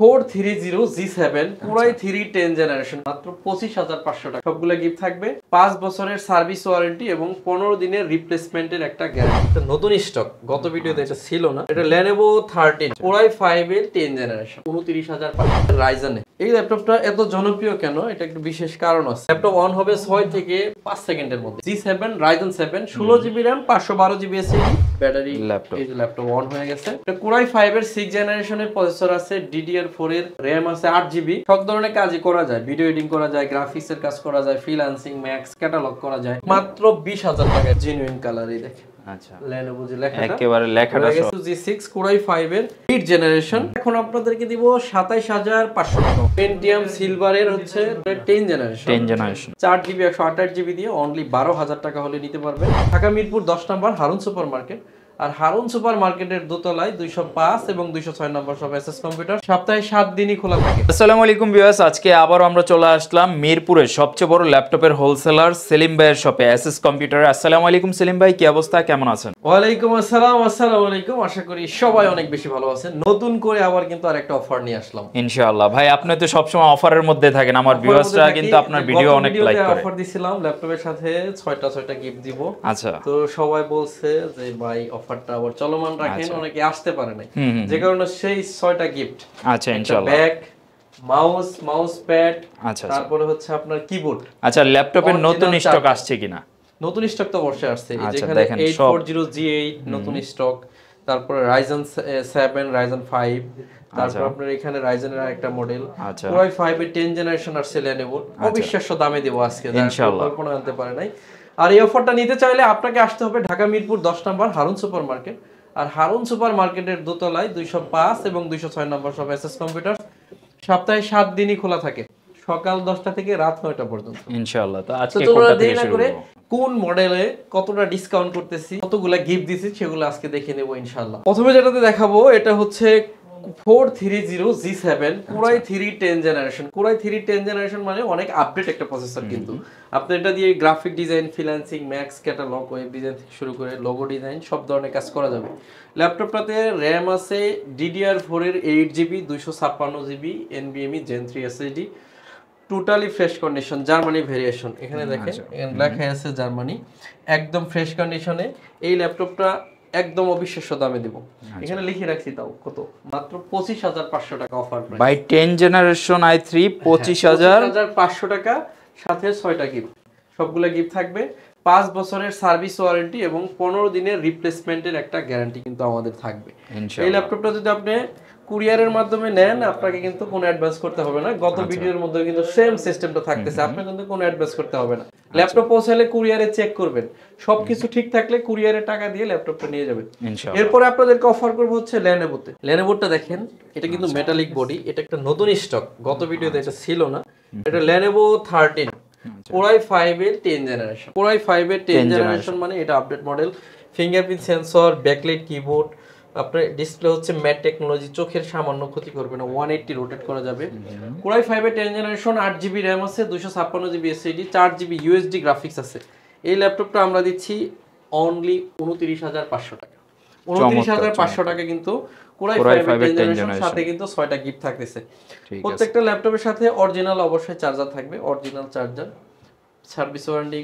4330G7 পুরাই 310 generation মাত্র 25,500 টাকা। সবগুলো গিফট থাকবে 5 বছরের সার্ভিস ওয়ারেন্টি এবং 15 দিনের রিপ্লেসমেন্টের একটা গ্যারান্টি। নতুন স্টক, গত ভিডিওতে এটা ছিল না। এটা Lenovo 13 পুরাই 5 এর 10 জেনারেশন 29,500 রাইজেন। এই ল্যাপটপটা এত জনপ্রিয় কেন, এটা একটু বিশেষ কারণ আছে। ল্যাপটপ অন হবে 6 থেকে 5 সেকেন্ডের মধ্যে। G7 Ryzen 7 16GB RAM 512GB SSD battery. এই যে ল্যাপটপ অন হয়ে গেছে। এটা Core i5 এর 6 জেনারেশনের প্রসেসর আছে, DDR4 এর RAM আছে 8GB। সব ধরনের কাজই করা যায়, ভিডিও এডিটিং করা যায়, গ্রাফিক্সের কাজ করা যায়, ফ্রিল্যান্সিং, ম্যাক্স ক্যাটালগ করা যায় মাত্র 20,000 টাকায়। জেনুইন কালারই দেখেন। আচ্ছা, Lenovo যে লেখাটা একেবারে লেখাটা সব G6 Core i5 এর 8 জেনারেশন। এখন আপনাদেরকে দিব 27,500 টাকা। Pentium Silver এর হচ্ছে 10 জেনারেশন 4GB 128GB দিয়ে অনলি 12,000 টাকা হলে নিতে পারবেন। ঢাকা মিরপুর 10 নম্বর হারুন সুপার মার্কেট। আর হারুন সুপার মার্কেটের দোতলায় 205 এবং 206 নম্বর সব এসএস কম্পিউটার সপ্তাহে 7 দিনই খোলা থাকে। আসসালামু আলাইকুম ভিউয়ার্স, আজকে আবারও আমরা চলে আসলাম মিরপুরের সবচেয়ে বড় ল্যাপটপের হোলসেলার সেলিম ভাইয়ের শপে এসএস কম্পিউটারে। আসসালামু আলাইকুম সেলিম ভাই, কি অবস্থা, কেমন আছেন? ওয়ালাইকুম আসসালাম। আসসালামু আলাইকুম, আশা করি সবাই অনেক বেশি ভালো আছেন। নতুন করে আবার কিন্তু আরেকটা অফার নিয়ে আসলাম ইনশাআল্লাহ। ভাই আপনি তো সবসময় অফারের মধ্যে থাকেন, আমার ভিউয়ার্সরা কিন্তু আপনার ভিডিও অনেক লাইক করে। অফার দিছিলাম ল্যাপটপের সাথে 6টা গিফট দিব। আচ্ছা, তো সবাই বলছে যে ভাই অফারটা আবার চলমান রাখেন, অনেকে আসতে পারে নাই, যে কারণে সেই 6টা গিফট। আচ্ছা ইনশাআল্লাহ। ব্যাগ, মাউস প্যাড, তারপরে হচ্ছে আপনার কিবোর্ড। আচ্ছা, ল্যাপটপের নতুন স্টক আসছে কিনা? নতুন স্টক তো অবশ্যই আসছে। যেখানে 840G8 নতুন স্টক, তারপরে Ryzen 7 Ryzen 5, তারপর আপনার এখানে Ryzen এর একটা মডেল Core i5 এর 10 জেনারেশন আসছে Lenovo। অবিশ্বাস্য দামে দেব আজকে, ইনশাআল্লাহ কল্পনা করতে পারে নাই। আর এই অফারটা নিতে চাইলে আপনাকে আসতে হবে ঢাকা মিরপুর 10 নম্বর হারুন সুপার মার্কেট। আর হারুন সুপার মার্কেটের দোতলায় 205 এবং 206 নম্বর সব এসএস কম্পিউটার সপ্তাহে 7 দিনই খোলা থাকে, সকাল 10টা থেকে রাত 9টা পর্যন্ত ইনশাআল্লাহ। তো আজকে কোনটা থেকে শুরু করব, কোন মডেলে কতটা ডিসকাউন্ট করতেছি, কতগুলা গিফট দিছি, সেগুলো আজকে দেখে নেব ইনশাআল্লাহ। প্রথমে যেটাতে দেখাবো এটা হচ্ছে 4330G7 পুরাই 310 জেনারেশন। পুরাই 310 জেনারেশন মানে অনেক আপডেট একটা প্রসেসর। কিন্তু আপনি এটা দিয়ে graphic design, freelancing, max catalogue, web design থেকে শুরু করে লোগো ডিজাইন সব ধরনের কাজ করা যাবে। ল্যাপটপটাতে RAM আছে DDR4 এর 8GB 256GB NVMe Gen 3 SSD, totally fresh condition, Germany variation. এখানে দেখেন লেখা আছে জার্মানি, একদম ফ্রেশ কন্ডিশনে। এই ল্যাপটপটা একদম অবিশ্বাস্য দামে দিব। এখানে লিখে রাখছি তাও কত, মাত্র 25,500 টাকা offer price. By 10 generation i3 25,500 টাকা, সাথে 6টা গিফট। সবগুলো গিফট থাকবে 5 বছরের সার্ভিস ওয়ারেন্টি এবং 15 দিনের রিপ্লেসমেন্টের একটা গ্যারান্টি কিন্তু আমাদের থাকবে। এই ল্যাপটপটা যদি আপনি কুরিয়ারের মাধ্যমে নেন, আপনাকে কিন্তু কোনো অ্যাডভান্স করতে হবে না। গত ভিডিওর মধ্যে কিন্তু সেম সিস্টেমটা থাকতেছে, আপনাকে কিন্তু কোনো অ্যাডভান্স করতে হবে না। ল্যাপটপ পৌঁছালে কুরিয়ারে চেক করবেন, সবকিছু ঠিক থাকলে কুরিয়ারে টাকা দিয়ে ল্যাপটপটা নিয়ে যাবেন। এরপরে আপনাদেরকে অফার করব হচ্ছে Lenovoতে। Lenovoটা দেখেন, এটা কিন্তু মেটালিক বডি, এটা একটা নতুন স্টক, গত ভিডিওতে এটা ছিল না। এটা Lenovo 13 Core i5 এর 10 জেনারেশন। Core i5 এর 10 জেনারেশন মানে এটা update model. Fingerprint sensor, backlight keyboard, আপনার ডিসপ্লে হচ্ছে ম্যাট টেকনোলজি, চোখের সামান্য ক্ষতি করবে না, 180 রোটেট করা যাবে। Core i5 এর 10 জেনারেশন 8GB RAM আছে, 256GB SSD, 4GB USD graphics আছে। এই ল্যাপটপটা আমরা দিচ্ছি অনলি 29,500 টাকা। 29,500 টাকা কিন্তু Core i5 এর 10 জেনারেশন, সাথে কিন্তু 6টা গিফট থাকতেছে। প্রত্যেকটা ল্যাপটপের সাথে অরিজিনাল অবশ্যই চার্জার থাকবে, অরিজিনাল চার্জার, সার্ভিস ওয়ারেন্টি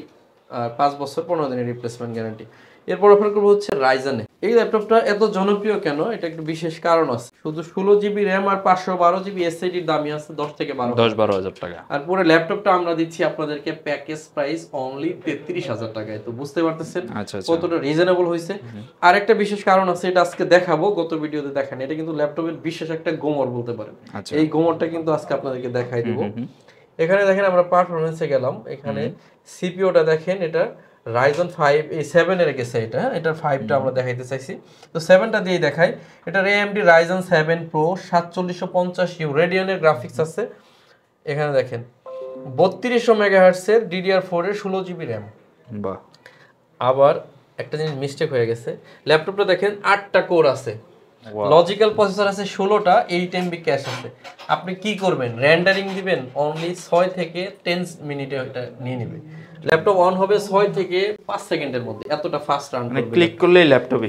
5 বছর 15 দিনের রিপ্লেসমেন্ট গ্যারান্টি। এরপর অফার করব হচ্ছে Ryzen। এই ল্যাপটপটা এত জনপ্রিয় কেন, এটা একটু বিশেষ কারণ আছে। শুধু 16GB RAM আর 512GB SSD দামই আছে 10 থেকে 12,000 টাকা। আর পুরো ল্যাপটপটা আমরা দিচ্ছি আপনাদেরকে প্যাকেজ প্রাইস অনলি 33,000 টাকায়। তো বুঝতে পারতেছেন কতটা রিজনেবল হইছে। আর একটা বিশেষ কারণ আছে, এটা আজকে দেখাবো, গত ভিডিওতে দেখান। এটা কিন্তু ল্যাপটপের বিশেষ একটা গোমর বলতে পারেন। এই গোমরটা কিন্তু আজকে আপনাদেরকে দেখাই দেব। এখানে দেখেন আমরা পারফরম্যান্সে গেলাম, এখানে সিপিইউটা দেখেন, এটা Ryzen 5 এই 7 এর গেছে, এটার 5টা আমরা দেখাইতে চাইছি। তো 7টা দিয়ে দেখাই। এটা AMD Ryzen 7 Pro 4750U রেডিয়নের graphics আছে। এখানে দেখেন 3200 মেগাহার্টজ এর DDR4 এর 16GB RAM। বাহ। আবার একটা জিনিস মিস্টেক হয়ে গেছে, ল্যাপটপটা দেখেন 8টা কোর আছে, লজিক্যাল প্রসেসর আছে 16টা, 8MB ক্যাশ আছে। আপনি কি করবেন, রেন্ডারিং দিবেন, অনলি 6 থেকে 10 মিনিটে এটা নিয়ে নেবে। ল্যাপটপ অন হবে 6 থেকে 5 সেকেন্ডের মধ্যে, এতটা ফাস্ট রান করবে। ক্লিক করলেই ল্যাপটপ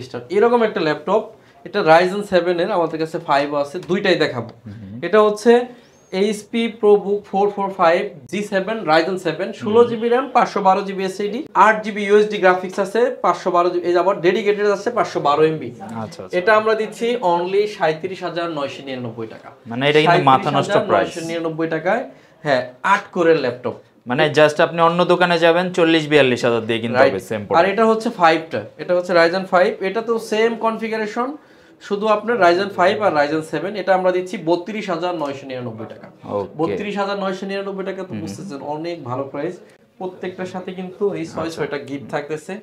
স্টার্ট। এরকম একটা ল্যাপটপ এটা Ryzen 7 এর, আমাদের কাছে 5 আছে, দুইটাই দেখাবো। এটা হচ্ছে HP ProBook 445 G7 Ryzen 7 16GB RAM 512GB SSD 8GB USD graphics আছে 512GB, এই আবার ডেডিকেটেড আছে 512MB। আচ্ছা এটা আমরা দিচ্ছি অনলি 37999 টাকা। মানে এটা কিন্তু মাথা নষ্ট প্রাইস, 999 টাকায়। হ্যাঁ, 8 কোরের ল্যাপটপ, মানে জাস্ট আপনি অন্য দোকানে যাবেন 40-42 হাজার দিয়ে কিনতে হবে সেম আর এটা হচ্ছে 5টা, এটা হচ্ছে Ryzen 5, এটা তো সেম কনফিগারেশন, শুধু আপনার Ryzen 5 আর Ryzen 7। এটা আমরা দিচ্ছি 32999 টাকা। 32999 টাকা তো বুঝতেছেন অনেক ভালো প্রাইস। প্রত্যেকটার সাথে কিন্তু এই 6টা গিফট থাকতেছে,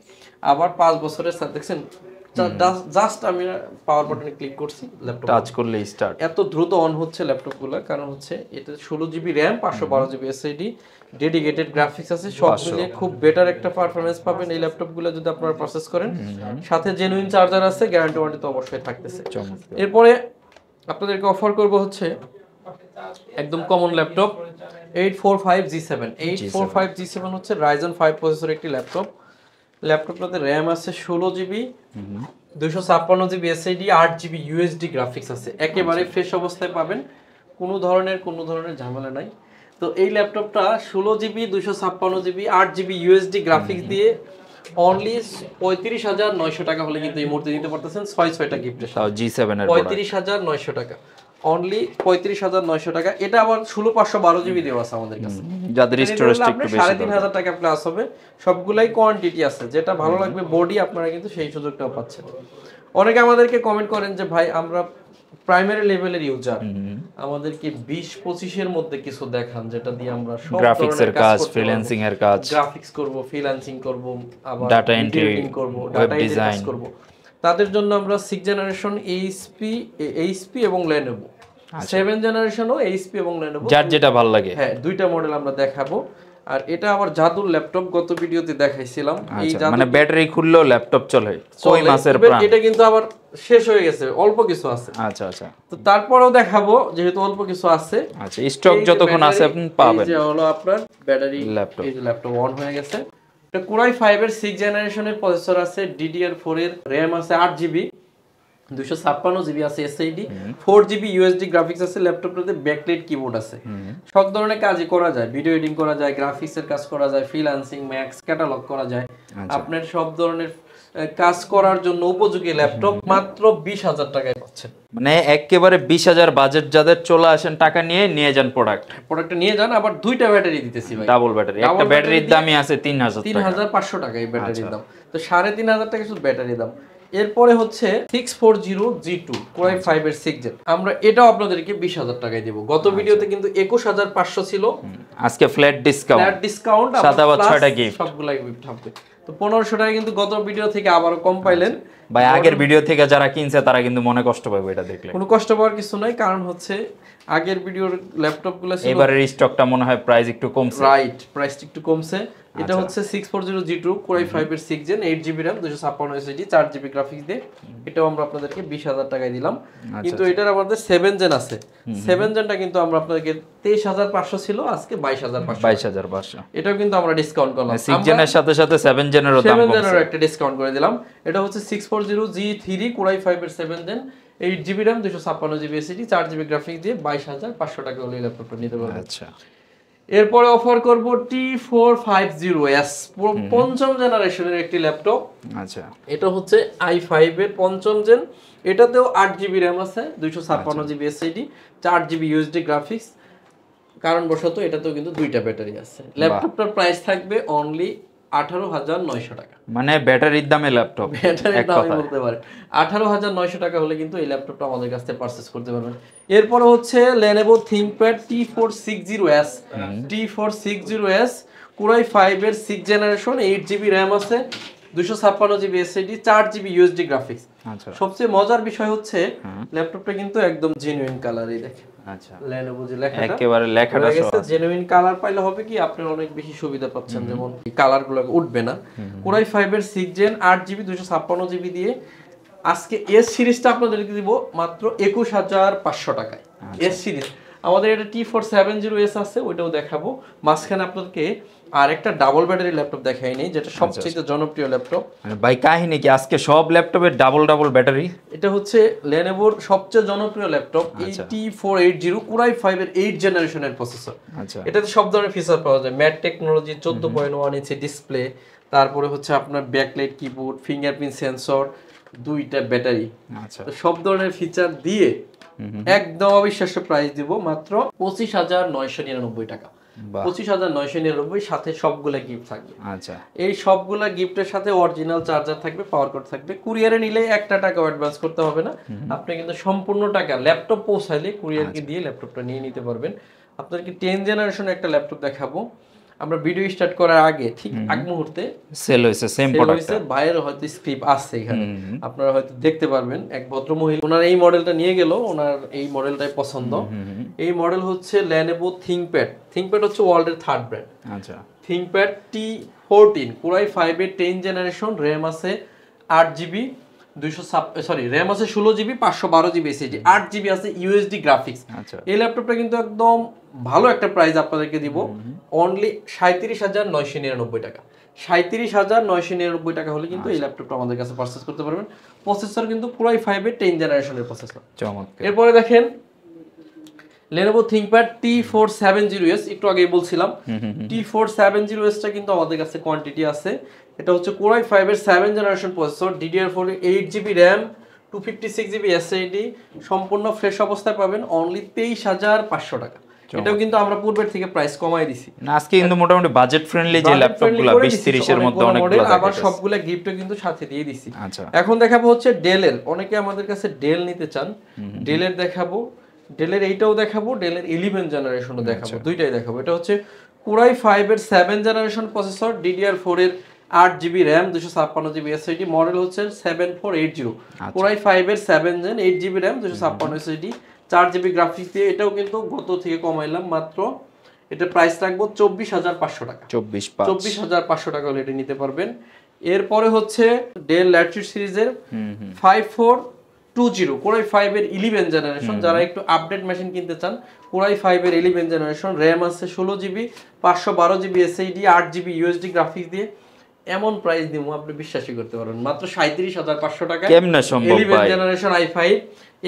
আবার 5 বছরের সাথে দেখছেন। জাস্ট আমি পাওয়ার বাটনে ক্লিক করছি, ল্যাপটপ টাচ করলে স্টার্ট। এত দ্রুত অন হচ্ছে ল্যাপটপগুলো, কারণ হচ্ছে এটা 16GB RAM 512GB SSD dedicated graphics আছে, সব মিলিয়ে খুব বেটার একটা পারফরম্যান্স পাবেন এই ল্যাপটপগুলো যদি আপনারা প্রসেস করেন। সাথে জেনুইন চার্জার আছে, গ্যারান্টি ওয়ারেন্টি তো অবশ্যই থাকতেছে। এরপরে আপনাদেরকে অফার করব হচ্ছে একদম কমন ল্যাপটপ 845 G7। 845 G7 হচ্ছে Ryzen 5 প্রসেসরের একটি ল্যাপটপ। ল্যাপটপটাতে RAM আছে 16GB 256GB SSD 8GB USD graphics আছে, একেবারে ফ্রেশ অবস্থায় পাবেন, কোনো ধরনের ঝামেলা নাই। তো এই ল্যাপটপটা 16GB 256GB 8GB USD graphics দিয়ে অনলি 35,900 টাকা হলে কিন্তু এই মুহূর্তে দিতে পারতেছেন 6টা গিফটের সাথে। G7 এর 35,900 টাকা, অনলি 35,900 টাকা। এটা আবার 16512GB দেওয়া আছে আমাদের কাছে, যাদের স্টোরেজ একটু বেশি 3,500 টাকা প্লাস হবে। সবগুলাই কোয়ান্টিটি আছে, যেটা ভালো লাগবে বডি আপনারা কিন্তু সেই সুযোগটাও পাচ্ছেন। অনেকে আমাদেরকে কমেন্ট করেন যে ভাই আমরা প্রাইমারি লেভেলের ইউজার, আমাদেরকে 20-25 এর মধ্যে কিছু দেখান যেটা দিয়ে আমরা সব গ্রাফিক্সের কাজ, ফ্রিল্যান্সিং এর কাজ, গ্রাফিক্স করব, ফ্রিল্যান্সিং করব, আবার ডাটা এন্ট্রি করব, ওয়েব ডাটা ডিজাইন করব। তাদের জন্য আমরা 6 জেনারেশন HP এবং Lenovo, 7 জেনারেশনও HP এবং Lenovo, যার যেটা ভালো লাগে, হ্যাঁ দুইটা মডেল আমরা দেখাবো। আর এটা আবার জাদুর ল্যাপটপ, গত ভিডিওতে দেখাইছিলাম। এই জাদু মানে ব্যাটারি খুললেও ল্যাপটপ চলে, কই মাসের প্রাণ। এটা কিন্তু আবার শেষ হয়ে গেছে, অল্প কিছু আছে। আচ্ছা আচ্ছা, তো তারপরেও দেখাবো যেহেতু অল্প কিছু আছে। আচ্ছা, স্টক যতক্ষণ আছে আপনি পাবেন। এই যে হলো আপনার ব্যাটারি ল্যাপটপ, এই যে ল্যাপটপ অন হয়ে গেছে। এটা Core i5 এর 6 জেনারেশনের প্রসেসর আছে, DDR4 এর RAM আছে 8GB 256GB আছে SSD 4GB USD গ্রাফিক্স আছে। ল্যাপটপটাতে ব্যাকলাইট কিবোর্ড আছে, সব ধরনের কাজই করা যায়, ভিডিও এডিটিং করা যায়, গ্রাফিক্সের কাজ করা যায়, ফ্রিল্যান্সিং, ম্যাক্স ক্যাটালগ করা যায়। আপনার সব ধরনের কাজ করার জন্য উপযোগী ল্যাপটপ মাত্র 20,000 টাকায় পাচ্ছেন। মানে একেবারে 20,000 বাজেট যাদের, চলে আসেন, টাকা নিয়ে যান, প্রোডাক্টটা নিয়ে যান। আবার দুইটা ব্যাটারি দিতেছি ভাই, ডাবল ব্যাটারি। একটা ব্যাটারির দামই আছে 3,500 টাকা এই ব্যাটারির দাম, তো 3,500 টাকা শুধু ব্যাটারির দাম। এরপরে হচ্ছে 640 G2 Core i5 এর 6 জেন, আমরা এটাও আপনাদেরকে 20,000 টাকায় দেব। গত ভিডিওতে কিন্তু 21,500 ছিল, আজকে ফ্ল্যাট ডিসকাউন্ট, সাথে আবার 6টা গিফট, সবগুলাই গিফট হবে। তো 1500 টাকা কিন্তু গত ভিডিও থেকে আবারও কম পাইলেন ভাই। আগের ভিডিও থেকে যারা কিনছে তারা কিন্তু মনে কষ্ট পাবে এটা দেখলে। কোনো কষ্ট পাওয়ার কিছু নাই, কারণ হচ্ছে আগের ভিডিওর ল্যাপটপগুলো ছিল, এবারের স্টকটা মনে হয় প্রাইস একটু কমছে, রাইট, প্রাইসটা একটু কমছে। এটা হচ্ছে 640 G2 Core i5 এর 6 gen 8GB RAM 256 SSD 4GB graphics দিয়ে, এটাও আমরা আপনাদেরকে 20,000 টাকায় দিলাম। কিন্তু এটার আমাদের 7 জেন আছে, 7 জেনটা কিন্তু আমরা আপনাদেরকে 23,500 ছিল, আজকে 22,500। এটাও কিন্তু আমরা ডিসকাউন্ট করলাম। 6 জেনের সাথে সাথে 7 জেনেরও দাম কমছে, 7 জেনেরও একটা ডিসকাউন্ট করে দিলাম। এটা হচ্ছে 640 G3 Core i5 এর 7 gen 8GB RAM 256GB SSD 4GB graphics দিয়ে 22,500 টাকা হলে ল্যাপটপটা নিতে পারবেন। আচ্ছা, এরপরে অফার করব T450S পঞ্চম জেনারেশনের একটি ল্যাপটপ। আচ্ছা, এটা হচ্ছে i5 এর পঞ্চম জেন, এটাতেও 8GB RAM আছে 256GB SSD 4GB USD graphics, কারণবশত এটাতেও কিন্তু দুইটা ব্যাটারি আছে। ল্যাপটপটার প্রাইস থাকবে অনলি 18,900 টাকা, মানে ব্যাটারির দামে ল্যাপটপ, ব্যাটারির দাম বলতে পারে 18,900 টাকা হলে কিন্তু এই ল্যাপটপটা আমাদের কাছ থেকে পারচেজ করতে পারবেন। এরপরে হচ্ছে Lenovo ThinkPad T460S T460S Core i5 এর 6 জেনারেশন 8GB RAM আছে 256GB SSD 4GB USD graphics. আচ্ছা, সবচেয়ে মজার বিষয় হচ্ছে ল্যাপটপটা কিন্তু একদম জেনুইন কালারই, দেখেন। আচ্ছা, Lenovo যে লেখাটা, একেবারে লেখাটা সহ জেনুইন কালার পাইলে হবে কি আপনারা অনেক বেশি সুবিধা পাচ্ছেন, যেমন এই কালারগুলো উঠবে না। Core i5 এর 6 জেন 8GB 256GB দিয়ে আজকে এস সিরিজটা আপনাদেরকে দিব মাত্র 21,500 টাকায়। এস সিরিজ আমাদের এটা T470S আছে, ওইটাও দেখাবো। মাঝখানে আপনাদেরকে আর একটা ডাবল ব্যাটারি ল্যাপটপ দেখাই নেই, যেটা সবচেয়ে জনপ্রিয় ল্যাপটপ। ভাই কাহিনী কি আজকে সব ল্যাপটপের ডাবল ডাবল ব্যাটারি? এটা হচ্ছে লেনোভোর সবচেয়ে জনপ্রিয় ল্যাপটপ, এই T480 Core i5 এর 8 জেনারেশনের প্রসেসর। এটাতে সব ধরনের ফিচার পাওয়া যায়, ম্যাট টেকনোলজি, 14.1 ইঞ্চি ডিসপ্লে, তারপরে হচ্ছে আপনার ব্যাকলাইট কিবোর্ড, ফিঙ্গারপ্রিন্ট সেন্সর, 2টা ব্যাটারি, সব ধরনের ফিচার দিয়ে একদম অবিশ্বাস্য প্রাইস দিব মাত্র 25,999 টাকা। 25,999, সাথে সবগুলা গিফট থাকবে। এই সবগুলা গিফটের সাথে অরিজিনাল চার্জার থাকবে, পাওয়ার কর্ড থাকবে। কুরিয়ারে নিলে একটা টাকাও অ্যাডভান্স করতে হবে না, আপনি কিন্তু সম্পূর্ণ টাকা ল্যাপটপ পৌঁছাইলে কুরিয়ারকে দিয়ে ল্যাপটপটা নিয়ে নিতে পারবেন। আপনাদেরকে 10 জেনারেশন একটা ল্যাপটপ দেখাবো। আমরা ভিডিও স্টার্ট করার আগে ঠিক আগ মুহূর্তে সেল হইছে সেম প্রোডাক্ট, বাইরে হয়তো স্ক্রিপ্ট আছে এখানে, আপনারা হয়তো দেখতে পারবেন। এক ভদ্র মহিলা ওনার এই মডেলটা নিয়ে গেল, ওনার এই মডেলটাই পছন্দ। এই মডেল হচ্ছে Lenovo ThinkPad হচ্ছে ওয়ার্ল্ডের 3rd brand. ThinkPad T14 Core i5 এর 10 জেনারেশন, RAM আছে 8GB, RAM আছে 16GB, 512GB SSD, 8GB আছে USD গ্রাফিক্স। এই ল্যাপটপটা কিন্তু একদম ভালো একটা প্রাইস আপনাদেরকে দিব, অনলি 37,999 টাকা। 37,999 টাকা হলে কিন্তু এই ল্যাপটপটা আমাদের কাছে পারচেজ করতে পারবেন। প্রসেসর কিন্তু Core i5 এর 10 জেনারেশনের প্রসেসর। এরপরে দেখেন Lenovo ThinkPad T470S, একটু আগেই বলছিলাম T470S টা কিন্তু আমাদের কাছে কোয়ান্টিটি আছে। এটা হচ্ছে Core i5 এর 7 generation processor, DDR4 8GB RAM, 256GB SSD, সম্পূর্ণ ফ্রেশ অবস্থায় পাবেন অনলি 23,500 টাকা। এটাও কিন্তু আমরা পূর্বের থেকে প্রাইস কমাই দিছি না, আজকে কিন্তু মোটামুটি বাজেট ফ্রেন্ডলি যে ল্যাপটপগুলো 20-30 এর মধ্যে অনেকগুলো আবার সবগুলা গিফটও কিন্তু সাথে দিয়ে দিছি। এখন দেখাবো হচ্ছে ডেলের, অনেকে আমাদের কাছে ডেল নিতে চান, ডেলের দেখাবো, ডেলের এইটাও দেখাবো, ডেলের 11 জেনারেশনও দেখাবো, দুইটাই দেখাবো। এটা হচ্ছে Core i5 এর 7 জেনারেশন প্রসেসর, DDR4 এর 8GB RAM, 256GB SSD, model হচ্ছে 7480। Core i5 এর 7 gen, 8GB RAM, 256 SSD, 4GB graphics দিয়ে। এটাও কিন্তু গত থেকে কমাইলাম, মাত্র এটা প্রাইস রাখবো 24,500 টাকা। 24,500 টাকা হলে এটা নিতে পারবেন। এরপরে হচ্ছে ডেল ল্যাটিটিউড সিরিজের 5420 Core i5 এর 11 জেনারেশন, যারা একটু আপডেট মেশিন কিনতে চান, Core i5 এর 11 জেনারেশন, RAM আছে 16GB, 512GB SSD, 8GB USD graphics দিয়ে। এমন প্রাইস দিব আপনি বিশ্বাসই করতে পারবেন, মাত্র 37,500 টাকা। কেমনে সম্ভব ভাই? 11 জেনারেশন i5।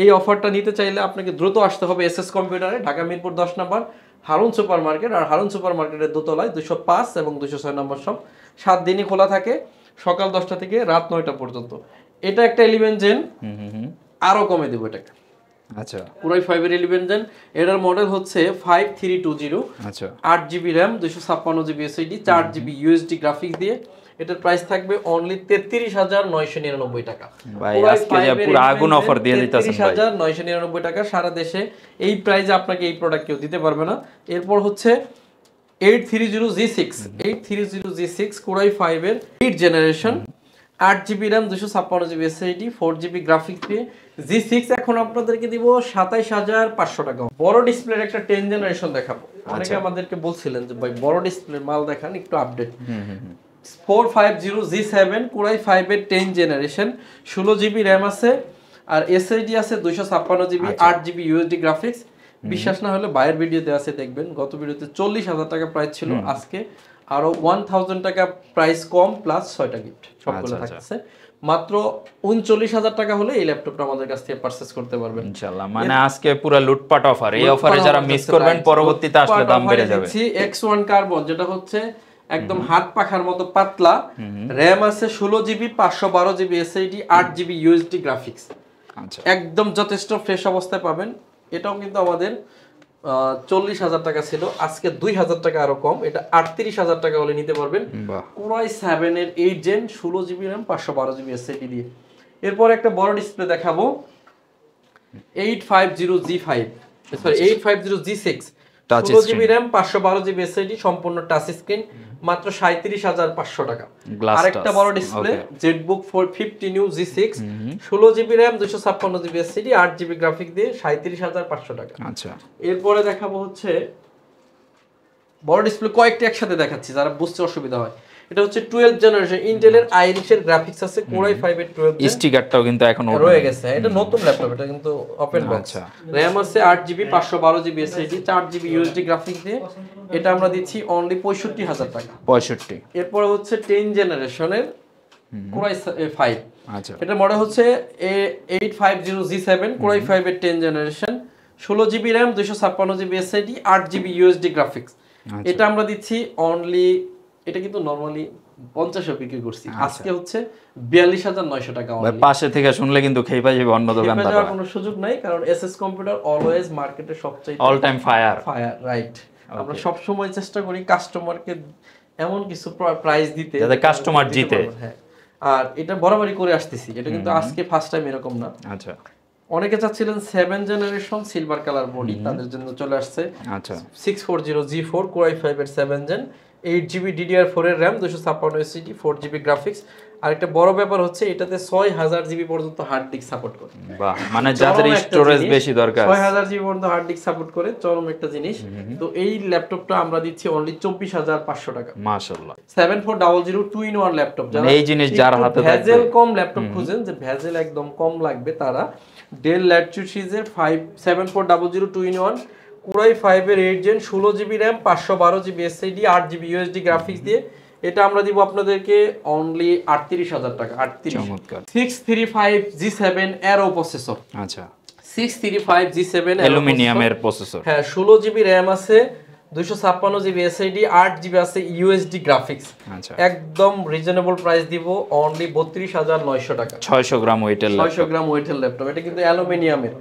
এই অফারটা নিতে চাইলে আপনাকে দ্রুত আসতে হবে এসএস কম্পিউটারে, ঢাকা মিরপুর 10 নম্বর হারুন সুপার মার্কেট, আর হারুন সুপার মার্কেটের দোতলায় 205 এবং 206 নম্বর শপ। 7 দিনই খোলা থাকে, সকাল 10টা থেকে রাত 9টা পর্যন্ত। এটা একটা 11 জেন, আরো কমে দেব এটাকে। Core i5 এর 11 জেন, এটার মডেল হচ্ছে 5320, 8GB RAM, 256GB SSD, 4GB USD graphics দিয়ে। এটার প্রাইস থাকবে অনলি 33,999 টাকা। ভাই আজকে যে পুরো আগুন অফার দিয়ে দিতেছেন ভাই, 33,999 টাকা। সারা দেশে এই প্রাইসে আপনাকে এই প্রোডাক্ট কেউ দিতে পারবে না। এরপর হচ্ছে 830G6 Core i5 এর 8 generation, 8GB RAM, 256GB SSD, 4GB graphics দিয়ে G6 এখন আপনাদেরকে দিব 27,500 টাকা। বড় ডিসপ্লের একটা 10 জেনারেশন দেখাবো। অনেকে আমাদেরকে বলছিলেন যে ভাই বড় ডিসপ্লের মাল দেখান, একটু আপডেট। 450G7 Core i5 এর 10 জেনারেশন, 16GB RAM আছে, আর SSD আছে 256GB, 8GB USD গ্রাফিক্স। বিশ্বাস না হলে বাইরের ভিডিওতে আছে দেখবেন, গত ভিডিওতে 40,000 টাকা প্রাইস ছিল, আজকে আরো 1000 টাকা প্রাইস কম প্লাস 6টা গিফট সবগুলো থাকছে। মাত্র 39,000 টাকা হলে এই ল্যাপটপটা আমাদের কাছ থেকে পারচেজ করতে পারবেন ইনশাআল্লাহ। মানে আজকে পুরো লুটপাট অফার, এই অফারে যারা মিস করবেন পরবর্তীতে আসলে দাম বেড়ে যাবে। X1 কার্বন, যেটা হচ্ছে একদম হাত পাখার মতো পাতলা, RAM আছে 16GB, 512GB SSD, 8GB USD graphics, একদম যথেষ্ট ফ্রেশ অবস্থায় পাবেন। এটাও কিন্তু আমাদের 40,000 টাকা ছিল, আজকে 2,000 টাকা আরো কম, এটা 38,000 টাকা হলে নিতে পারবেন। Core i7 এর 8 gen, 16GB RAM, 512GB SSD দিয়ে। এরপর একটা বড় ডিসপ্লে দেখাবো, 850G6, 16GB RAM, 512GB SSD, সম্পূর্ণ টাচ স্ক্রিন, মাত্র 37,500 টাকা। আরেকটা বড় display ZBook 450 New G6, 16GB RAM, 256GB SSD, 8GB graphics দিয়ে 37,500 টাকা। এরপরে দেখাবো হচ্ছে বড় ডিসপ্লে, কয়েকটা একসাথে দেখাচ্ছি যারা বুঝতে অসুবিধা হয়। এটা হচ্ছে 12 জেনারেশন ইন্টেলের আইরিশের গ্রাফিক্স আছে কোরাই 5 এর 12 স্টিকারটাও কিন্তু এখন রয়ে গেছে। এটা নতুন ল্যাপটপ, এটা কিন্তু ওপেন বক্স। র‍্যাম আছে 8GB 512GB SSD 4GB USD graphics দিয়ে। এটা আমরা দিচ্ছি অনলি 65000 টাকা। 65। এরপর হচ্ছে 10 জেনারেশনের কোরাই 5। আচ্ছা, এটা মডেল হচ্ছে A850G7 কোরাই 5 এর 10 generation 16GB RAM 256GB SSD 8GB USD graphics. এটা আমরা দিচ্ছি অনলি, এটা কিন্তু নরমালি 50 এ বিক্রি করছি, আজকে হচ্ছে 42900 টাকা অনলি। ভাই পাশে থেকে শুনলে কিন্তু খেয়ে পাই যাবে অন্য দোকানদাররা। এর কোনো সুযোগ নাই, কারণ এসএস কম্পিউটার অলওয়েজ মার্কেটে সবচেয়ে অল টাইম ফায়ার, রাইট। আমরা সব সময় চেষ্টা করি কাস্টমারকে এমন কিছু প্রাইস দিতে যাতে কাস্টমার জিতে। হ্যাঁ, আর এটা বরাবরই করে আসতেছি, এটা কিন্তু আজকে ফার্স্ট টাইম এরকম না। আচ্ছা, অনেকে চাচ্ছিলেন 7 জেনারেশন সিলভার কালার বডি, তাদের জন্য চলে আসছে। আচ্ছা, 640G4 কোরাই 5 এর 7 জেন 8GB DDR4 এর RAM 256 SSD 4GB গ্রাফিক্স। আর একটা বড় ব্যাপার হচ্ছে এটাতে 6000GB পর্যন্ত হার্ড ডিস্ক সাপোর্ট করে। বাহ, মানে যাদের স্টোরেজ বেশি দরকার 6000GB পর্যন্ত হার্ড ডিস্ক সাপোর্ট করে, চরম একটা জিনিস। তো এই ল্যাপটপটা আমরা দিচ্ছি অনলি 24500 টাকা। মাশাআল্লাহ, 7400 2-in-1 ল্যাপটপ। যারা এই জিনিস যার হাতে থাকবে, ভেজেল কম ল্যাপটপ খুঁজেন, যে ভেজেল একদম কম লাগবে, তারা ডেল ল্যাটিটিউড সিরিজের 7400 2-in-1 কোরাই 5 এর 8 gen 16GB RAM 512GB SSD 8GB USD graphics দিয়ে এটা আমরা দিব আপনাদেরকে অনলি 38000 টাকা। 38। চমৎকার। 635G7 arrow processor. আচ্ছা, 635G7 অ্যালুমিনিয়ামের প্রসেসর। হ্যাঁ, 16GB RAM আছে 256GB SSD 8GB আছে ইউএসডি গ্রাফিক্স। আচ্ছা, একদম রিজনেবল প্রাইস দিব অনলি 32900 টাকা। 600 গ্রাম ওয়েটের 600 গ্রাম ওয়েটের ল্যাপটপ। এটা কিন্তু অ্যালুমিনিয়ামের।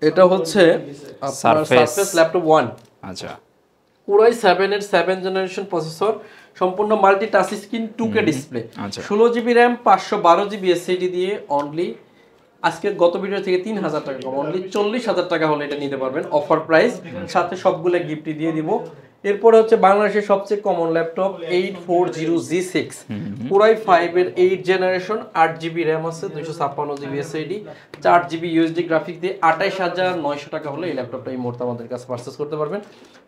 এটা হচ্ছে আপনার সারফেস ল্যাপটপ 1। আচ্ছা, কোরাই 7 এর 7 জেনারেশন প্রসেসর, সম্পূর্ণ multi touch screen 2K display. আচ্ছা, 16GB RAM 512GB SSD দিয়ে অনলি আজকে গত ভিডিও থেকে 3000 টাকা কম, অনলি 40000 টাকা হলে এটা নিতে পারবেন অফার প্রাইস, সাথে সবগুলো গিফট দিয়ে দিব। এরপর হচ্ছে বাংলাদেশের সবচেয়ে কমন ল্যাপটপ 840G6 কোরাই 5 এর 8 জেনারেশন 8GB RAM আছে 256GB SSD 4GB USD graphics দিয়ে 28900 টাকা হলে এই ল্যাপটপটা এই মুহূর্তে আমাদের কাছে পারচেজ করতে পারবেন।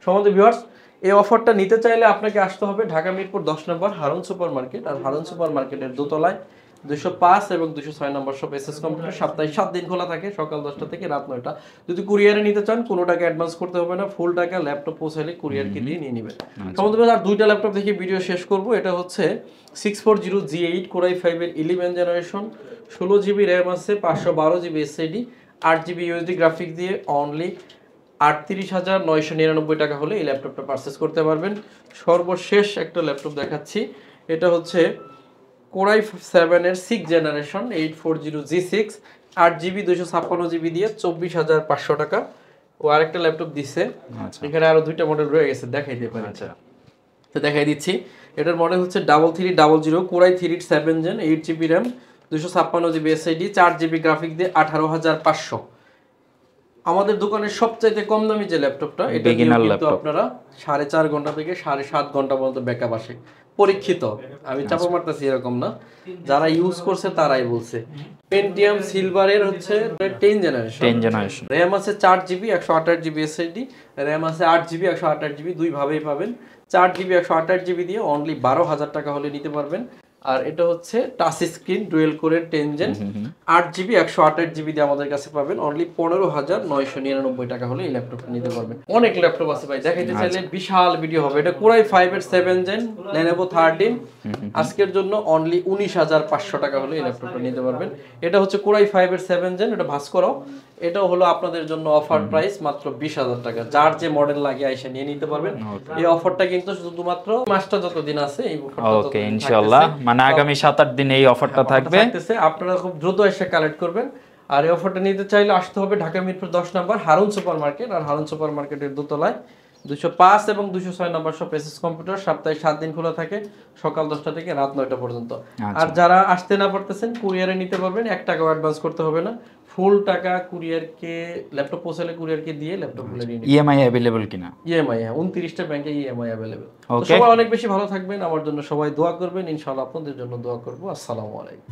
সম্মানিত ভিউয়ার্স, এই অফারটা নিতে চাইলে আপনাকে আসতে হবে ঢাকা মিরপুর 10 নম্বর হারুন সুপার মার্কেট। আর হারুন সুপার মার্কেটের দোতলায় 205 এবং 206 নম্বর শপ এসএস কম্পিউটার। সপ্তাহে 7 দিন খোলা থাকে, সকাল 10টা থেকে রাত 9টা। যদি কুরিয়ারে নিতে চান কোনো টাকা অ্যাডভান্স করতে হবে না, ফুল টাকা ল্যাপটপ পৌঁছালে কুরিয়ারকে দিয়ে নিয়ে নেবেন। সম্ভবত আর দুইটা ল্যাপটপ দেখে ভিডিও শেষ করব। এটা হচ্ছে 640G8 কোরাই 5 এর 11 জেনারেশন 16GB RAM আছে 512GB SSD 8GB USD graphics দিয়ে অনলি 38999 টাকা হলে এই ল্যাপটপটা পারচেজ করতে পারবেন। সর্বশেষ একটা ল্যাপটপ দেখাচ্ছি, এটা হচ্ছে কোরাই 7 এর 6 জেনারেশন 840G6 8GB 256GB দিয়ে 24500 টাকা। ও আরেকটা ল্যাপটপ দিছে, এখানে আরো দুইটা মডেল রয়ে গেছে, দেখাই দিতে পারি। আচ্ছা, তো দেখাই দিচ্ছি। এটার মডেল হচ্ছে 3300 core i 3 7 gen 8GB RAM 256GB SSD 4GB graphics দিয়ে 18500। আমাদের দোকানের সবচাইতে কম দামি যে ল্যাপটপটা, এটা কিন্তু আপনারা 4.5 ঘন্টা থেকে 7.5 ঘন্টা পর্যন্ত ব্যাকআপ আসে। পরীক্ষিত, আমি চাপা মারতেছি এরকম না, যারা ইউজ করছে তারাই বলছে। পেন্টিয়াম সিলভারের হচ্ছে 10 জেনারেশন। RAM আছে 4GB 128GB SSD, RAM আছে 8GB 128GB, দুই ভাবেই পাবেন। 4GB 128GB দিয়ে অনলি 12000 টাকা হলে নিতে পারবেন। আর এটা হচ্ছে টাচ স্ক্রিন ডুয়েল কোরের 10 জেন 8GB 128GB দিয়ে আমাদের কাছে পাবেন অনলি 15999 টাকা হলে এই ল্যাপটপটা নিতে পারবেন। অনেক ল্যাপটপ আছে ভাই, দেখাইতে চাইলে বিশাল ভিডিও হবে। এটা কোরাই 5 এর 7 জেন Lenovo 13, আজকের জন্য অনলি 19500 টাকা হলে এই ল্যাপটপটা নিতে পারবেন। এটা হচ্ছে কোরাই 5 এর 7 জেন, এটা ভাঁজ করো। এটাও হলো আপনাদের জন্য অফার প্রাইস মাত্র 20000 টাকা। যার যে মডেল লাগে আইসা নিয়ে নিতে পারবেন। এই অফারটা কিন্তু শুধুমাত্র মাসটা যতদিন আছে এই অফারটা। ওকে, ইনশাআল্লাহ, মানে আগামী 7-8 দিন এই অফারটা থাকবে। আপনারা খুব দ্রুত এসে কালেক্ট করবেন। আর এই অফারটা নিতে চাইলে আসতে হবে ঢাকা মিরপুর 10 নম্বর হারুন সুপার মার্কেট। আর হারুন সুপার মার্কেটের দোতলায় 205 এবং 206 নম্বর শপ এসএস কম্পিউটার। সপ্তাহে 7 দিন খোলা থাকে, সকাল 10টা থেকে রাত 9টা পর্যন্ত। আর যারা আসতে না পারতেছেন কুরিয়ারে নিতে পারবেন, 1 টাকাও অ্যাডভান্স করতে হবে না, ফুল টাকা কুরিয়ারকে ল্যাপটপ পৌঁছালে কুরিয়ারকে দিয়ে ল্যাপটপগুলো নিয়ে নিন। ইএমআই अवेलेबल কিনা? ইএমআই, হ্যাঁ, 29টা ব্যাংকে ইএমআই अवेलेबल। সবাই অনেক বেশি ভালো থাকবেন, আমার জন্য সবাই দোয়া করবেন, ইনশাআল্লাহ আপনাদের জন্য দোয়া করব। আসসালামু আলাইকুম।